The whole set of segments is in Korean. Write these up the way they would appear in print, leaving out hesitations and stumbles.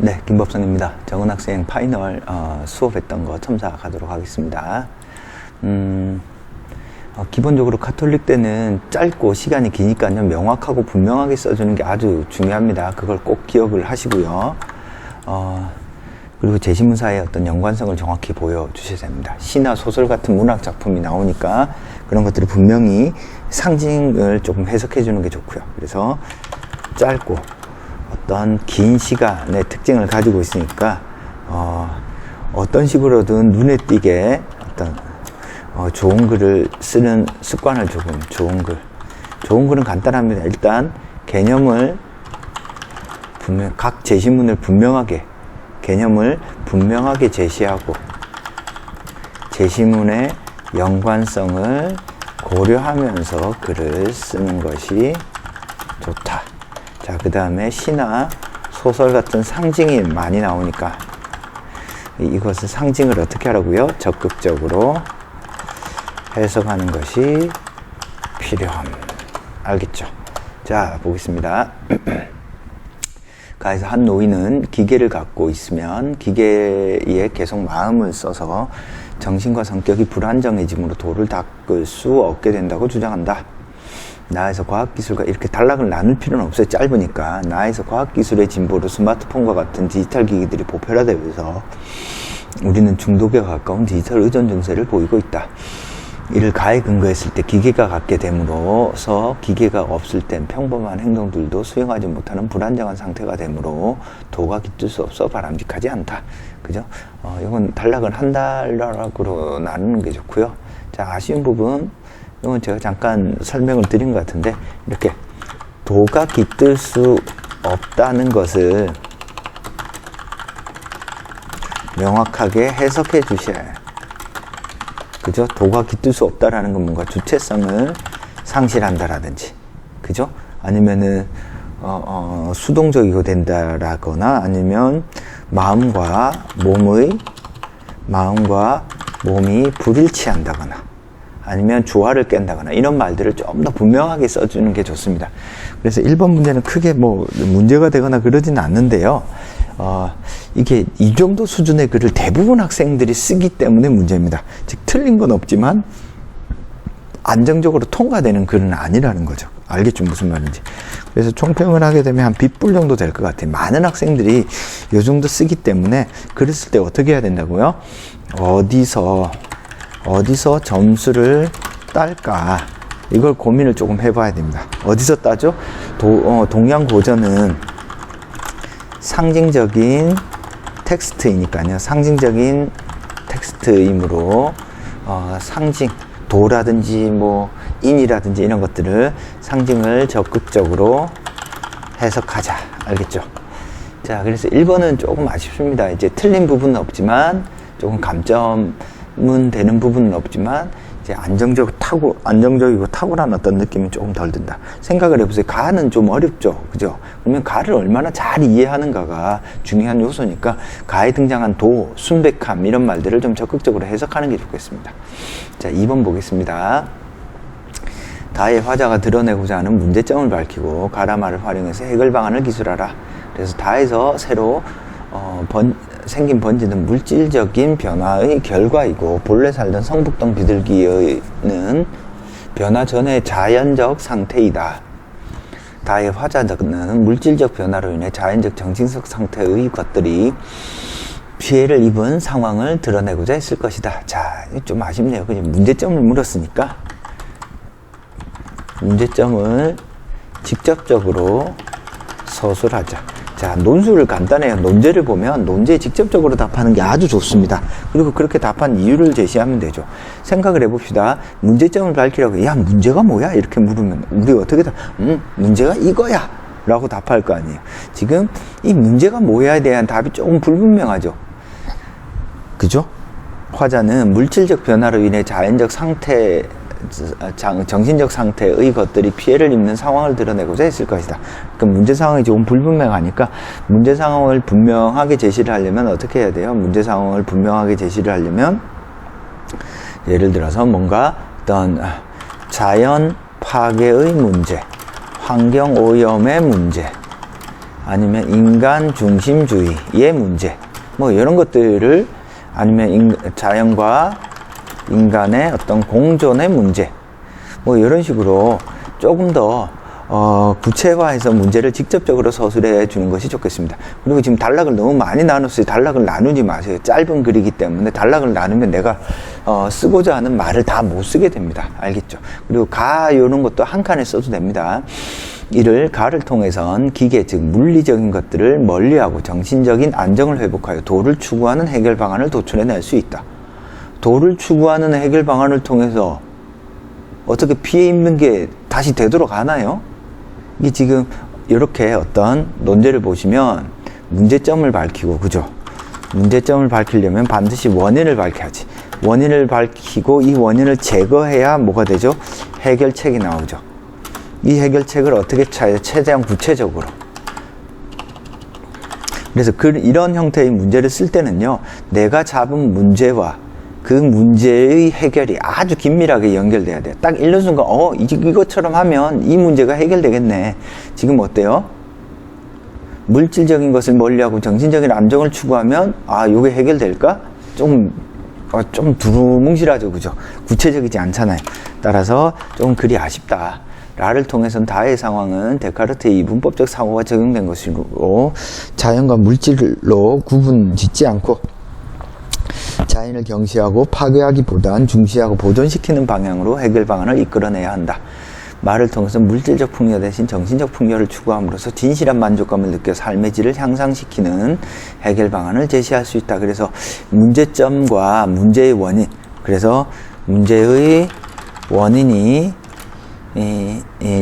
네, 김법성입니다. 정은학생 파이널 수업했던 거 첨삭하도록 하겠습니다. 기본적으로 가톨릭 때는 짧고 시간이 기니까요, 명확하고 분명하게 써주는 게 아주 중요합니다. 그걸 꼭 기억을 하시고요. 그리고 제시문사의 어떤 연관성을 정확히 보여주셔야 됩니다. 시나 소설 같은 문학 작품이 나오니까 그런 것들이 분명히 상징을 조금 해석해 주는 게 좋고요. 그래서 짧고 어떤 긴 시간의 특징을 가지고 있으니까 어떤 식으로든 눈에 띄게 어떤 좋은 글을 쓰는 습관을 조금, 좋은 글은 간단합니다. 일단 개념을 각 제시문을 개념을 분명하게 제시하고 제시문의 연관성을 고려하면서 글을 쓰는 것이 좋다. 자, 그 다음에 시나 소설 같은 상징이 많이 나오니까 이것을 상징을 어떻게 하라고요? 적극적으로 해석하는 것이 필요함. 알겠죠? 자, 보겠습니다. 가에서 한 노인은 기계를 갖고 있으면 기계에 계속 마음을 써서 정신과 성격이 불안정해짐으로 도를 닦을 수 없게 된다고 주장한다. 나에서 과학기술과 이렇게 단락을 나눌 필요는 없어요. 짧으니까. 나에서 과학기술의 진보로 스마트폰과 같은 디지털 기기들이 보편화되면서 우리는 중독에 가까운 디지털 의존 증세를 보이고 있다. 이를 가에 근거했을 때 기계가 갖게 됨으로써 기계가 없을 땐 평범한 행동들도 수행하지 못하는 불안정한 상태가 되므로 도가 깃들 수 없어 바람직하지 않다. 그죠? 이건 단락을 한 단락으로 나누는 게 좋고요. 자, 아쉬운 부분, 이건 제가 잠깐 설명을 드린 것 같은데, 이렇게 도가 깃들 수 없다는 것을 명확하게 해석해 주셔야 해요. 그죠? 도가 깃들 수 없다라는 건 뭔가 주체성을 상실한다라든지, 그죠? 아니면은, 수동적이고 된다라거나, 아니면 마음과 몸이 불일치한다거나, 아니면 조화를 깬다거나, 이런 말들을 좀 더 분명하게 써주는 게 좋습니다. 그래서 1번 문제는 크게 문제가 되거나 그러지는 않는데요. 이게 이 정도 수준의 글을 대부분 학생들이 쓰기 때문에 문제입니다. 즉, 틀린 건 없지만 안정적으로 통과되는 글은 아니라는 거죠. 알겠죠? 무슨 말인지. 그래서 총평을 하게 되면 한 B뿔 정도 될 것 같아요. 많은 학생들이 이 정도 쓰기 때문에 글을 쓸 때 어떻게 해야 된다고요? 어디서 점수를 딸까? 이걸 고민을 조금 해봐야 됩니다. 어디서 따죠? 동양고전은 상징적인 텍스트이니까요. 상징적인 텍스트이므로 도라든지 인이라든지 이런 것들을 상징을 적극적으로 해석하자. 알겠죠? 자, 그래서 1번은 조금 아쉽습니다. 이제 틀린 부분은 없지만 조금 감점은 되는 부분은 없지만 이제 안정적이고 탁월한 어떤 느낌이 조금 덜 든다. 생각을 해보세요. 가는 좀 어렵죠. 그죠? 그러면 가를 얼마나 잘 이해하는가가 중요한 요소니까 가에 등장한 도, 순백함 이런 말들을 좀 적극적으로 해석하는 게 좋겠습니다. 자, 2번 보겠습니다. 다의 화자가 드러내고자 하는 문제점을 밝히고 가라마를 활용해서 해결 방안을 기술하라. 그래서 다에서 새로 생긴 번지는 물질적인 변화의 결과이고 본래 살던 성북동 비둘기는 변화 전의 자연적 상태이다. 다의 화자는 물질적 변화로 인해 자연적 정신적 상태의 것들이 피해를 입은 상황을 드러내고자 했을 것이다. 자, 좀 아쉽네요. 그냥 문제점을 물었으니까 문제점을 직접적으로 서술하자. 자, 논술을 간단해요. 논제를 보면 논제에 직접적으로 답하는 게 아주 좋습니다. 그리고 그렇게 답한 이유를 제시하면 되죠. 생각을 해봅시다. 문제점을 밝히라고, 야, 문제가 뭐야? 이렇게 물으면 우리 어떻게 문제가 이거야! 라고 답할 거 아니에요. 지금 이 문제가 뭐야에 대한 답이 조금 불분명하죠. 그죠? 화자는 물질적 변화로 인해 자연적 상태, 정신적 상태의 것들이 피해를 입는 상황을 드러내고자 했을 것이다. 그 문제 상황이 조금 불분명하니까 문제 상황을 분명하게 제시를 하려면 어떻게 해야 돼요? 문제 상황을 분명하게 제시를 하려면 예를 들어서 뭔가 어떤 자연 파괴의 문제, 환경 오염의 문제, 아니면 인간 중심주의의 문제, 뭐 이런 것들을, 아니면 자연과 인간의 어떤 공존의 문제, 뭐 이런 식으로 조금 더 구체화해서 문제를 직접적으로 서술해 주는 것이 좋겠습니다. 그리고 지금 단락을 너무 많이 나눴어요. 단락을 나누지 마세요. 짧은 글이기 때문에 단락을 나누면 내가 쓰고자 하는 말을 다 못 쓰게 됩니다. 알겠죠? 그리고 가 이런 것도 한 칸에 써도 됩니다. 이를 가를 통해선 기계, 즉 물리적인 것들을 멀리하고 정신적인 안정을 회복하여 도를 추구하는 해결 방안을 도출해낼 수 있다. 도를 추구하는 해결 방안을 통해서 어떻게 피해 입는 게 다시 되도록 하나요? 이게 지금 이렇게 어떤 논제를 보시면 문제점을 밝히고, 그죠? 문제점을 밝히려면 반드시 원인을 밝혀야지. 원인을 밝히고 이 원인을 제거해야 뭐가 되죠? 해결책이 나오죠. 이 해결책을 어떻게 찾아요? 최대한 구체적으로. 그래서 이런 형태의 문제를 쓸 때는요, 내가 잡은 문제와 그 문제의 해결이 아주 긴밀하게 연결돼야 돼요. 딱 읽는 순간, 이것처럼 하면 이 문제가 해결되겠네. 지금 어때요? 물질적인 것을 멀리하고 정신적인 안정을 추구하면, 요게 해결될까? 좀 두루뭉실하죠, 그죠? 구체적이지 않잖아요. 따라서 좀 그리 아쉽다. 라를 통해서는 다의 상황은 데카르트의 문법적 사고가 적용된 것이고, 자연과 물질로 구분 짓지 않고, 자연을 경시하고 파괴하기보단 중시하고 보존시키는 방향으로 해결 방안을 이끌어내야 한다. 말을 통해서 물질적 풍요 대신 정신적 풍요를 추구함으로써 진실한 만족감을 느껴 삶의 질을 향상시키는 해결 방안을 제시할 수 있다. 그래서 문제점과 문제의 원인, 그래서 문제의 원인이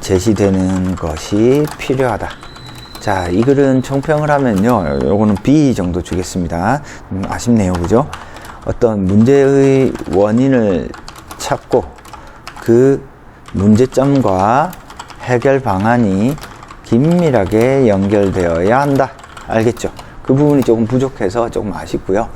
제시되는 것이 필요하다. 자, 이 글은 총평을 하면요, 요거는 B 정도 주겠습니다. 아쉽네요, 그죠? 어떤 문제의 원인을 찾고 그 문제점과 해결 방안이 긴밀하게 연결되어야 한다. 알겠죠? 그 부분이 조금 부족해서 조금 아쉽고요.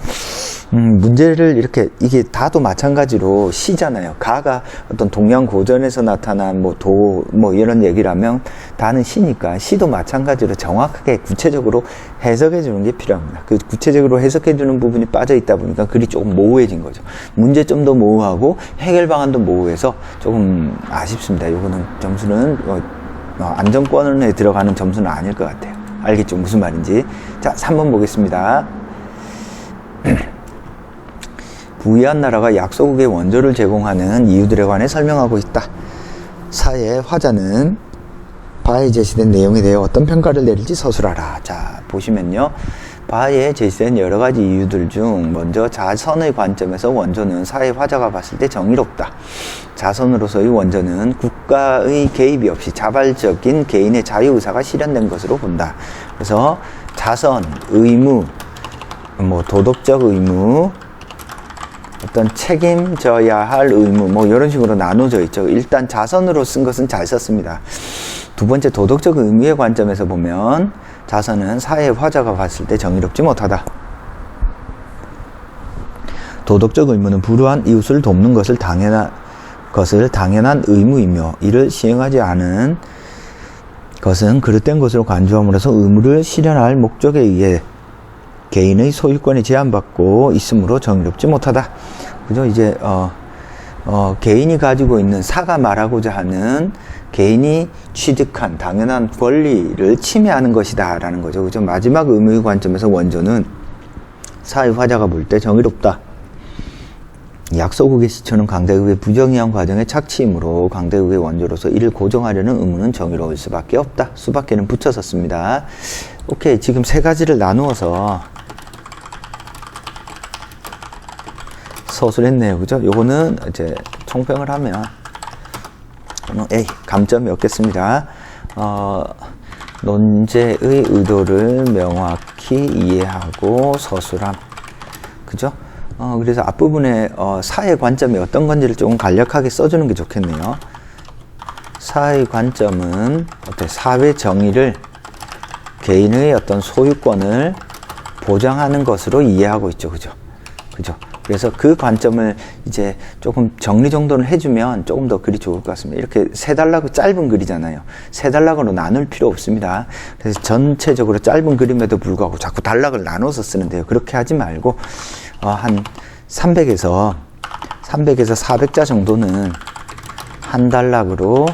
문제를 이렇게, 이게 다도 마찬가지로 시잖아요. 가가 어떤 동양 고전에서 나타난 뭐 이런 얘기를 하면 다는 시니까, 시도 마찬가지로 정확하게 구체적으로 해석해 주는 게 필요합니다. 그 구체적으로 해석해 주는 부분이 빠져 있다 보니까 글이 조금 모호해진 거죠. 문제점도 모호하고 해결 방안도 모호해서 조금 아쉽습니다. 요거는 점수는 안정권에 들어가는 점수는 아닐 것 같아요. 알겠죠? 무슨 말인지. 자, 3번 보겠습니다. 부유한 나라가 약소국의 원조를 제공하는 이유들에 관해 설명하고 있다. 사의 화자는 바에 제시된 내용에 대해 어떤 평가를 내릴지 서술하라. 자, 보시면요, 바에 제시된 여러 가지 이유들 중 먼저 자선의 관점에서 원조는 사의 화자가 봤을 때 정의롭다. 자선으로서의 원조는 국가의 개입이 없이 자발적인 개인의 자유의사가 실현된 것으로 본다. 그래서 자선, 의무, 도덕적 의무, 어떤 책임져야 할 의무, 이런 식으로 나눠져 있죠. 일단 자선으로 쓴 것은 잘 썼습니다. 두 번째, 도덕적 의무의 관점에서 보면 자선은 사회의 화자가 봤을 때 정의롭지 못하다. 도덕적 의무는 불우한 이웃을 돕는 것을 당연한 의무이며 이를 시행하지 않은 것은 그릇된 것으로 간주함으로써 의무를 실현할 목적에 의해 개인의 소유권이 제한받고 있으므로 정의롭지 못하다. 그죠? 이제 개인이 가지고 있는, 사가 말하고자 하는 개인이 취득한 당연한 권리를 침해하는 것이다 라는 거죠. 그죠? 마지막 의무의 관점에서 원조는 사의 화자가 볼 때 정의롭다. 약소국의 시초는 강대국의 부정의한 과정의 착취이므로 강대국의 원조로서 이를 고정하려는 의무는 정의로울 수밖에 없다. 수밖에는 붙여서 씁니다. 오케이, 지금 세 가지를 나누어서 서술했네요. 그죠? 요거는 이제 총평을 하면 A, 감점이 없겠습니다. 논제의 의도를 명확히 이해하고 서술함. 그죠? 그래서 앞부분에 사의 관점이 어떤 건지를 조금 간략하게 써주는 게 좋겠네요. 사의 관점은 사회 정의를, 개인의 어떤 소유권을 보장하는 것으로 이해하고 있죠. 그죠? 그죠? 그래서 그 관점을 이제 조금 정리정돈을 해주면 조금 더 글이 좋을 것 같습니다. 이렇게 세 단락은 짧은 글이잖아요. 세 단락으로 나눌 필요 없습니다. 그래서 전체적으로 짧은 그림에도 불구하고 자꾸 단락을 나눠서 쓰는데요. 그렇게 하지 말고 한 300에서 400자 정도는 한 단락으로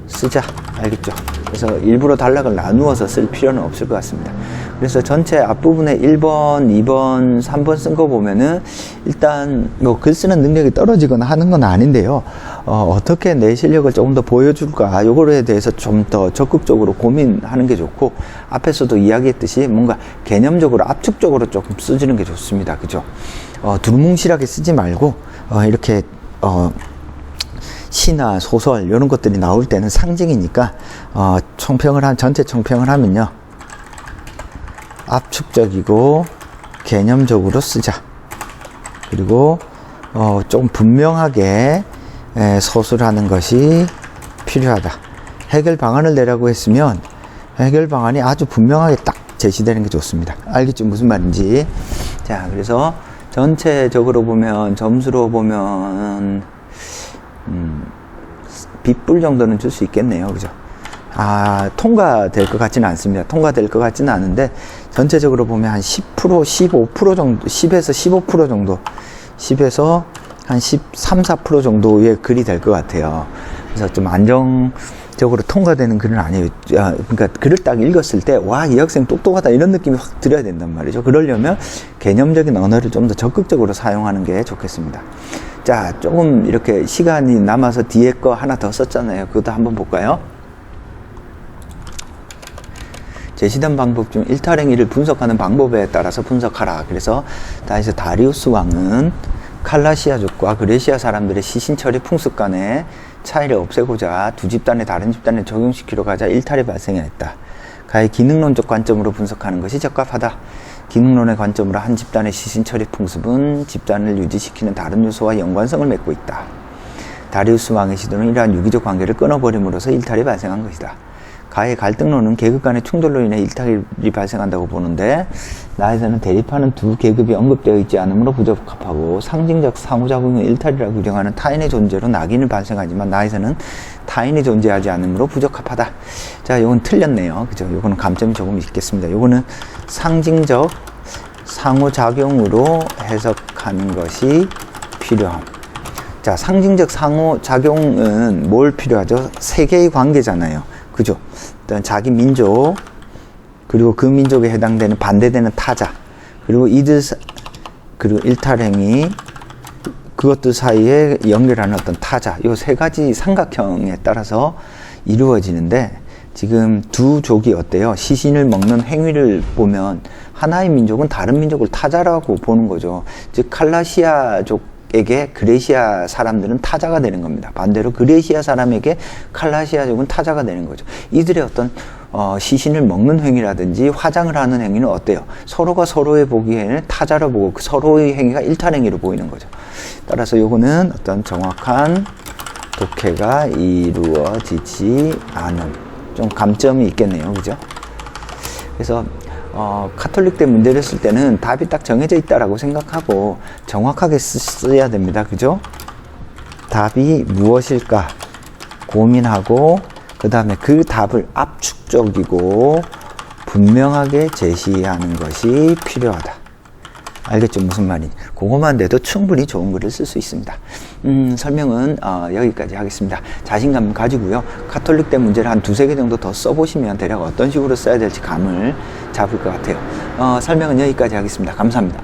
쓰자. 알겠죠? 그래서 일부러 단락을 나누어서 쓸 필요는 없을 것 같습니다. 그래서 전체 앞부분에 1번, 2번, 3번 쓴 거 보면은 일단 뭐 글 쓰는 능력이 떨어지거나 하는 건 아닌데요. 어떻게 내 실력을 조금 더 보여줄까? 요거에 대해서 좀 더 적극적으로 고민하는 게 좋고, 앞에서도 이야기했듯이 뭔가 개념적으로 압축적으로 조금 써주는 게 좋습니다. 그죠? 두루뭉실하게 쓰지 말고, 이렇게, 시나 소설 이런 것들이 나올 때는 상징이니까 전체 총평을 하면요, 압축적이고 개념적으로 쓰자. 그리고 좀 분명하게 서술하는 것이 필요하다. 해결 방안을 내라고 했으면 해결 방안이 아주 분명하게 딱 제시되는 게 좋습니다. 알겠죠? 무슨 말인지. 자, 그래서 전체적으로 보면, 점수로 보면 B뿔 정도는 줄 수 있겠네요. 그죠? 통과될 것 같지는 않습니다. 통과될 것 같지는 않은데, 전체적으로 보면 한 10%, 15% 정도, 10에서 15% 정도, 10에서 한 13, 4% 정도의 글이 될 것 같아요. 그래서 좀 안정적으로 통과되는 글은 아니에요. 그러니까 글을 딱 읽었을 때, 와, 이 학생 똑똑하다, 이런 느낌이 확 들어야 된단 말이죠. 그러려면 개념적인 언어를 좀 더 적극적으로 사용하는 게 좋겠습니다. 자, 조금 이렇게 시간이 남아서 뒤에 거 하나 더 썼잖아요. 그것도 한번 볼까요? 제시된 방법 중 일탈행위를 분석하는 방법에 따라서 분석하라. 그래서 다리우스 왕은 칼라시아족과 그레시아 사람들의 시신처리 풍습 간의 차이를 없애고자 두 집단의 다른 집단에 적용시키러 가자 일탈이 발생했다. 가히 기능론적 관점으로 분석하는 것이 적합하다. 기능론의 관점으로 한 집단의 시신처리 풍습은 집단을 유지시키는 다른 요소와 연관성을 맺고 있다. 다리우스 왕의 시도는 이러한 유기적 관계를 끊어버림으로써 일탈이 발생한 것이다. 가히 갈등론은 계급 간의 충돌로 인해 일탈이 발생한다고 보는데, 나에서는 대립하는 두 계급이 언급되어 있지 않으므로 부적합하고, 상징적 상호작용의 일탈이라고 규정하는 타인의 존재로 낙인을 발생하지만 나에서는 타인이 존재하지 않으므로 부적합하다. 자, 요건 틀렸네요. 그죠? 요거는 감점이 조금 있겠습니다. 요거는 상징적 상호작용으로 해석하는 것이 필요함. 자, 상징적 상호작용은 뭘 필요하죠? 세계의 관계잖아요. 그죠? 일단 자기 민족, 그리고 그 민족에 해당되는 반대되는 타자, 그리고 그리고 일탈행위, 그것들 사이에 연결하는 어떤 타자, 요 세 가지 삼각형에 따라서 이루어지는데, 지금 두 족이 어때요? 시신을 먹는 행위를 보면 하나의 민족은 다른 민족을 타자라고 보는 거죠. 즉 칼라시아족에게 그레시아 사람들은 타자가 되는 겁니다. 반대로 그레시아 사람에게 칼라시아족은 타자가 되는 거죠. 이들의 어떤 시신을 먹는 행위라든지 화장을 하는 행위는 어때요? 서로가 서로의 보기에는 타자로 보고 그 서로의 행위가 일탈행위로 보이는 거죠. 따라서 요거는 어떤 정확한 독해가 이루어지지 않은 좀 감점이 있겠네요. 그죠? 그래서 카톨릭 때 문제를 쓸 때는 답이 딱 정해져 있다라고 생각하고 정확하게 써야 됩니다. 그죠? 답이 무엇일까 고민하고, 그 다음에 그 답을 압축적이고 분명하게 제시하는 것이 필요하다. 알겠죠? 무슨 말인지. 그것만 돼도 충분히 좋은 글을 쓸 수 있습니다. 설명은 여기까지 하겠습니다. 자신감 가지고요. 카톨릭 때 문제를 한 두세 개 정도 더 써보시면 대략 어떤 식으로 써야 될지 감을 잡을 것 같아요. 설명은 여기까지 하겠습니다. 감사합니다.